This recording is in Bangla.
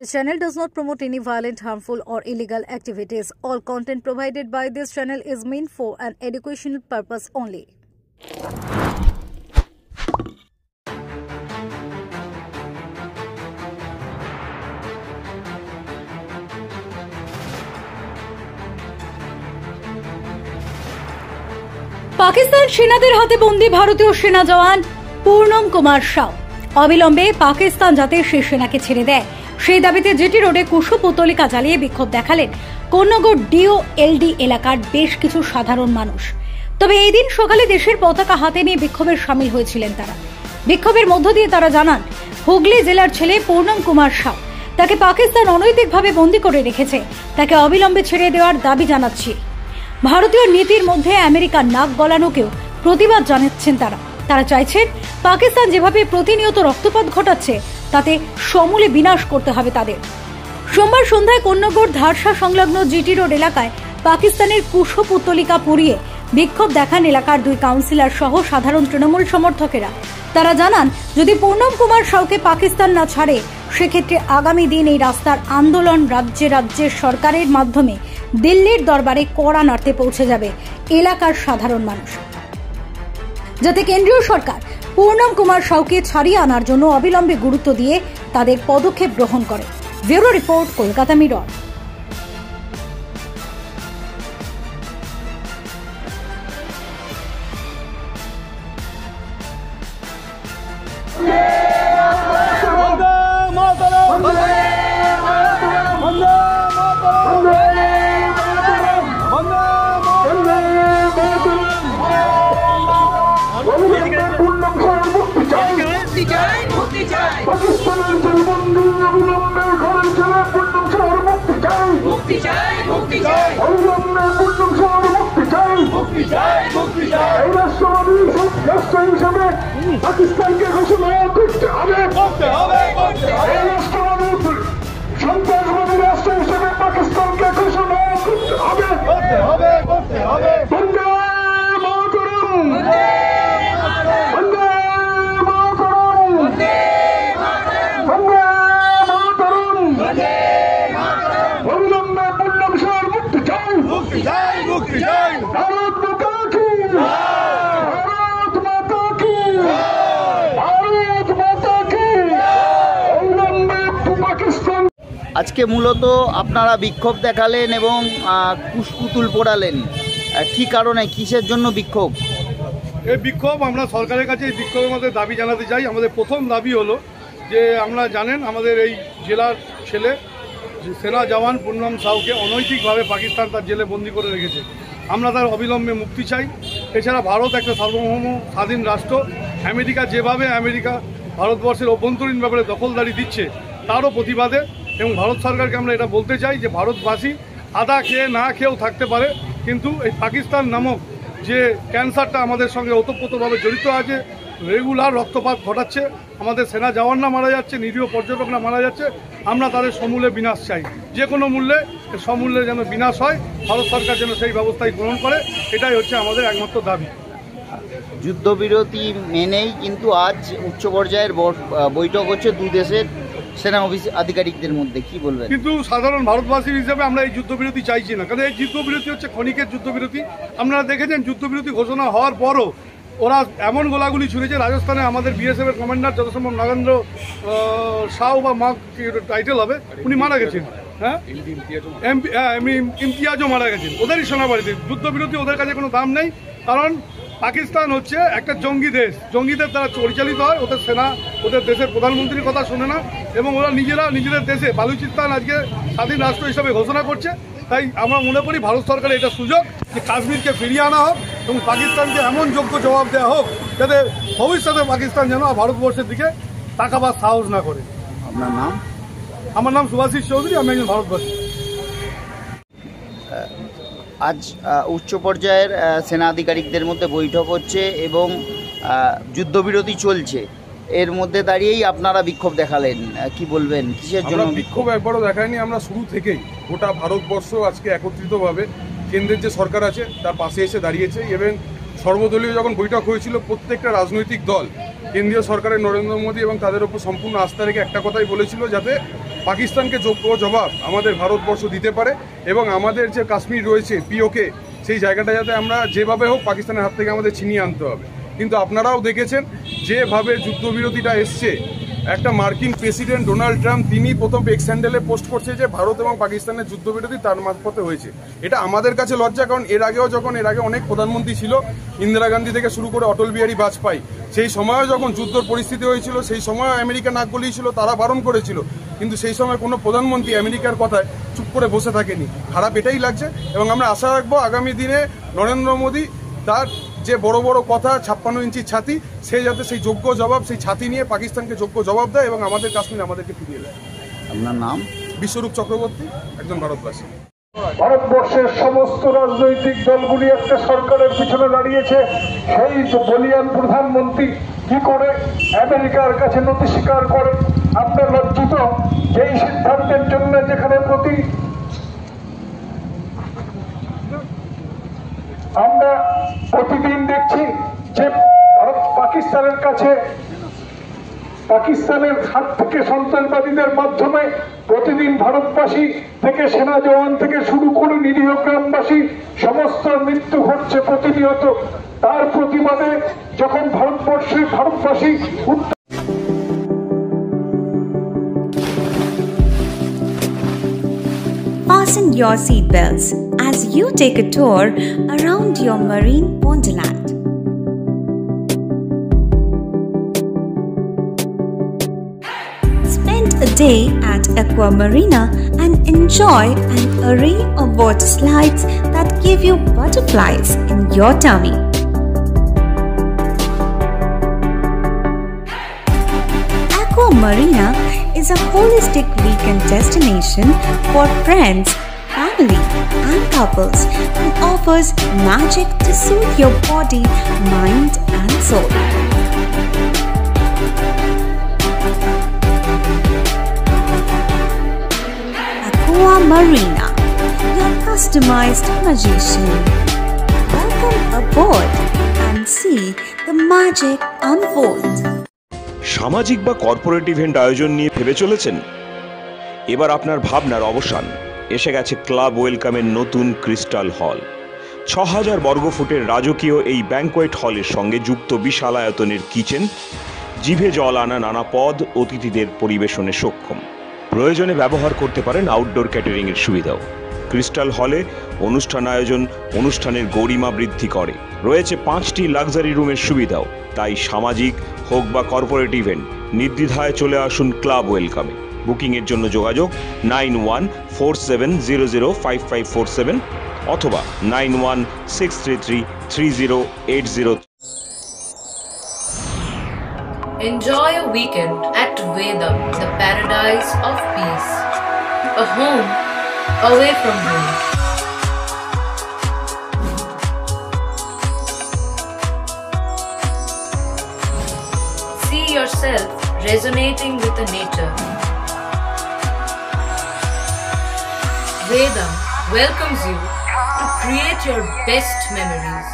This channel does not promote any violent, harmful, or illegal activities. All content provided by this channel is meant for an educational purpose only. Pakistan সেনাদের হাতে বন্দী ভারতীয় সেনা জওয়ান পূর্ণম কুমার সাউ অবিলম্বে পাকিস্তান যাতে সেই সেনাকে ছেড়ে দেয় সেই দাবিতে জিটি রোডে কুশপুতলিকা জ্বালিয়ে বিক্ষোভ দেখালেন কোন্নগর ডিওএলডি এলাকার বেশ কিছু সাধারণ মানুষ। তবে এই দিন সকালে দেশের পতাকা হাতে নিয়ে বিক্ষোভের সামিল হয়েছিলেন তারা। বিক্ষোভের মধ্য দিয়ে তারা জানান, হুগলি জেলার ছেলে পূর্ণম কুমার সাউ, তাকে পাকিস্তান অনৈতিকভাবে বন্দী করে রেখেছে, তাকে অবিলম্বে ছেড়ে দেওয়ার দাবি জানাচ্ছি। ভারতীয় নীতির মধ্যে আমেরিকার নাক গলানোকেও প্রতিবাদ জানাচ্ছেন তারা চাইছেন পাকিস্তান যেভাবে প্রতিনিয়ত রক্তপাত ঘটাচ্ছে তাতে সমূলে বিনাশ করতে হবে তাদের। সোমবার সন্ধ্যায় কোন্নগর ধারসা সংলগ্ন জিটি রোড এলাকায় পাকিস্তানের কুশপুতলিকা পুড়িয়ে বিক্ষোভ দেখান এলাকার দুই কাউন্সিলর সহ সাধারণ তৃণমূল সমর্থকেরা। তারা জানান, যদি পূর্ণম কুমার সাউকে পাকিস্তান না ছাড়ে সেক্ষেত্রে আগামী দিন এই রাস্তার আন্দোলন রাজ্যের সরকারের মাধ্যমে দিল্লির দরবারে কড়া নাড়তে পৌঁছে যাবে এলাকার সাধারণ মানুষ, যাতে কেন্দ্রীয় সরকার পূর্ণম কুমার সাউকে ছাড়িয়ে আনার জন্য অবিলম্বে গুরুত্ব দিয়ে তাদের পদক্ষেপ গ্রহণ করে। Bureau report, Kolkata mirror. পাকিস্তানের জলবন্দী অবিলম্বে ঘরের ছেলে পূর্ণম সাউর মুক্তি চাই, মুক্তি চাই, মুক্তি চাই, অবিলম্বে পূর্ণম সাউর মুক্তি চাই, মুক্তি চাই, মুক্তি চাই। এই রাষ্ট্রবাদী রাষ্ট্র হিসেবে পাকিস্তানকে ঘোষণা করতে হবে, করতে হবে, করতে হবে। এই রাষ্ট্রবাদী সন্ত্রাসবাদী রাষ্ট্র হিসেবে পাকিস্তানকে ঘোষণা করতে হবে, করতে হবে, করতে হবে। বন্দে মাতরম, বন্দে মাতরম, বন্দে অবিলম্বে পূর্ণম সাউর মুক্তি চাই, মুক্তি চাই, মুক্তি চাই। ভারত মাতা কি, ভারত মাতা কি, ভারত মাতা কি। অবিলম্বে পাকিস্তান। আজকে মূলত আপনারা বিক্ষোভ দেখালেন এবং কুশপুতুল পোড়ালেন, কি কারণে, কিসের জন্য বিক্ষোভ? এই বিক্ষোভ আমরা সরকারের কাছে এই বিক্ষোভের মধ্যে দাবি জানাতে চাই। আমাদের প্রথম দাবি হলো যে আমরা জানেন আমাদের এই জেলার ছেলে সেনা জওয়ান পূর্ণম সাউকে অনৈতিকভাবে পাকিস্তান তার জেলে বন্দি করে রেখেছে। আমরা তার অবিলম্বে মুক্তি চাই। এছাড়া ভারত একটা সার্বভৌম স্বাধীন রাষ্ট্র। আমেরিকা যেভাবে ভারতবর্ষের অভ্যন্তরীণ ব্যাপারে দখলদারি দিচ্ছে তারও প্রতিবাদে এবং ভারত সরকারকে আমরা এটা বলতে চাই যে ভারতবাসী আদা খেয়ে না খেয়েও থাকতে পারে, কিন্তু এই পাকিস্তান নামক যে ক্যান্সারটা আমাদের সঙ্গে ওতপ্রোতভাবে জড়িত আছে, রেগুলার রক্তপাত ঘটাচ্ছে, আমাদের সেনা জওয়ানরা মারা যাচ্ছে, নিরীহ পর্যটকরা মারা যাচ্ছে। আমরা তাদের সমূলে বিনাশ চাই, যে কোনো মূল্যে সমূল্যে যেন বিনাশ হয়, ভারত সরকার যেন সেই ব্যবস্থাই গ্রহণ করে, এটাই হচ্ছে আমাদের একমাত্র দাবি। যুদ্ধবিরতি মেনেই কিন্তু আজ উচ্চ পর্যায়ের বৈঠক হচ্ছে দুই দেশের সেনা আধিকারিকদের মধ্যে, কি বলবেন? কিন্তু সাধারণ ভারতবাসী হিসেবে আমরা এই যুদ্ধবিরতি চাইছি না, কারণ এই যুদ্ধবিরতি হচ্ছে ক্ষণিকের যুদ্ধবিরতি। আপনারা দেখেছেন যুদ্ধবিরতি ঘোষণা হওয়ার পরও ওরা এমন গোলাগুলি ছুড়েছে। রাজস্থানে আমাদের বিএসএফ এর কমান্ডার যথাসম্ভব নাগেন্দ্র সাউ বা মাক টাইটেল হবে, উনি মারা গেছেন। হ্যাঁ, ইমতিয়াজও মারা গেছেন ওদেরই সেনাবাহিনীতে। যুদ্ধবিরতি ওদের কাছে কোনো দাম নেই, কারণ পাকিস্তান হচ্ছে একটা জঙ্গি দেশ, জঙ্গিদের দ্বারা পরিচালিত হয়। ওদের সেনা ওদের দেশের প্রধানমন্ত্রীর কথা শোনে না এবং ওরা নিজেদের দেশে বালুচিস্তান আজকে স্বাধীন রাষ্ট্র হিসাবে ঘোষণা করছে। তাই আমরা মনে করি ভারত সরকারের এটা সুযোগ যে কাশ্মীরকে ফিরিয়ে আনা হোক এবং পাকিস্তানকে এমন যোগ্য জবাব দেওয়া হোক যাতে ভবিষ্যতে পাকিস্তান যেন ভারতবর্ষের দিকে তাকাবার সাহস না করে। আপনার নাম? আমার নাম সুভাষিস চৌধুরী, আমি একজন ভারতবাসী। আজ উচ্চ পর্যায়ের সেনা আধিকারিকদের মধ্যে বৈঠক হচ্ছে এবং যুদ্ধবিরতি চলছে, এর মধ্যে দাঁড়িয়েই আপনারা বিক্ষোভ দেখালেন, কি বলবেন, কিসের জন্য? বিক্ষোভ একবারও দেখায়নি, আমরা শুরু থেকেই গোটা ভারতবর্ষ আজকে একত্রিতভাবে কেন্দ্রের যে সরকার আছে তার পাশে এসে দাঁড়িয়েছে এবং সর্বদলীয় যখন বৈঠক হয়েছিল প্রত্যেকটা রাজনৈতিক দল কেন্দ্রীয় সরকারের নরেন্দ্র মোদী এবং তাদের উপর সম্পূর্ণ আস্থা রেখে একটা কথাই বলেছিল, যাতে পাকিস্তানকে যোগ্য জবাব আমাদের ভারতবর্ষ দিতে পারে এবং আমাদের যে কাশ্মীর রয়েছে পিওকে সেই জায়গাটা যাতে আমরা যেভাবে হোক পাকিস্তানের হাত থেকে আমাদের ছিনিয়ে আনতে হবে। কিন্তু আপনারাও দেখেছেন যেভাবে যুদ্ধবিরতিটা এসছে, একটা মার্কিন প্রেসিডেন্ট ডোনাল্ড ট্রাম্প তিনি প্রথম এক্স হ্যান্ডেলে পোস্ট করছে যে ভারত এবং পাকিস্তানের যুদ্ধবিরতি তার মারফতে হয়েছে। এটা আমাদের কাছে লজ্জা, কারণ এর আগে অনেক প্রধানমন্ত্রী ছিল, ইন্দিরা গান্ধী থেকে শুরু করে অটল বিহারী বাজপেয়ী, সেই সময়ও যখন যুদ্ধর পরিস্থিতি হয়েছিল সেই সময় আমেরিকা নাক গলিয়েছিল, তারা বারণ করেছিল, কিন্তু সেই সময় কোনো প্রধানমন্ত্রী আমেরিকার কথায় চুপ করে বসে থাকেনি। খারাপ এটাই লাগছে এবং আমরা আশা রাখবো আগামী দিনে নরেন্দ্র মোদী তার যে বড় বড় কথা 56 ইঞ্চি ছাতি, সে যাতে সেই যোগ্য জবাব, সেই ছাতি নিয়ে পাকিস্তানকে যোগ্য জবাব দেয় এবং আমাদের কাশ্মীর আমাদেরকে ফিরিয়ে দেয়। আপনার নাম? বিশ্বরূপ চক্রবর্তী, একজন ভারতবাসী। ভারতবর্ষের সমস্ত রাজনৈতিক দলগুলি একটা সরকারের পিছনে দাঁড়িয়েছে। সেই বলিয়ান প্রধানমন্ত্রী কি করে আমেরিকার কাছে নথি স্বীকার করে? আমরা লজ্জিত এই সিদ্ধান্তের জন্য, যেখানে আমরা প্রতিদিন দেখছি যে ভারত পাকিস্তানের কাছে, পাকিস্তানের হাত থেকে সন্ত্রাসবাদীদের মাধ্যমে প্রতিদিন ভারতবাসী থেকে সেনা জওয়ান থেকে শুরু করে নিরীহ গ্রামবাসী সমস্ত মৃত্যু ঘটছে প্রতিনিয়ত। তার প্রতিবাদে যখন ভারতবাসী Fasten your seatbelts as you take a tour around your marine wonderland. Spend a day at Aqua Marina and enjoy an array of water slides that give you butterflies in your tummy. Aqua Marina is a holistic weekend destination for friends, family and couples and offers magic to soothe your body, mind and soul. Aqua Marina, your customized magician. Welcome aboard and see the magic unfold. সামাজিক বা কর্পোরেট ইভেন্ট আয়োজন নিয়ে ভেবে চলেছেন? এবার আপনার ভাবনার অবসান। এসে গেছে ক্লাব ওয়েলকামের নতুন ক্রিস্টাল হল। 6000 বর্গফুটের রাজকীয় এই ব্যাংকোয়েট হলের সঙ্গে যুক্ত বিশাল আয়তনের কিচেন, জিভে জল আনা নানা পদ অতিথিদের পরিবেশনে সক্ষম। প্রয়োজনে ব্যবহার করতে পারেন আউটডোর ক্যাটারিংয়ের সুবিধাও। ক্রিস্টাল হলে অনুষ্ঠান আয়োজন অনুষ্ঠানের গরিমা বৃদ্ধি করে। রয়েছে 5টি লাক্সারি রুমের সুবিধাও। তাই সামাজিক হোক বা কর্পোরেট ইভেন্ট নির্দ্বিধায় চলে আসুন ক্লাব ওয়েলকামে। বুকিংয়ের জন্য যোগাযোগ 9147005547 অথবা 9163333080। Enjoy a weekend at Vedam, the paradise of peace. A home away from home. See yourself resonating with the nature. Vedam welcomes you to create your best memories.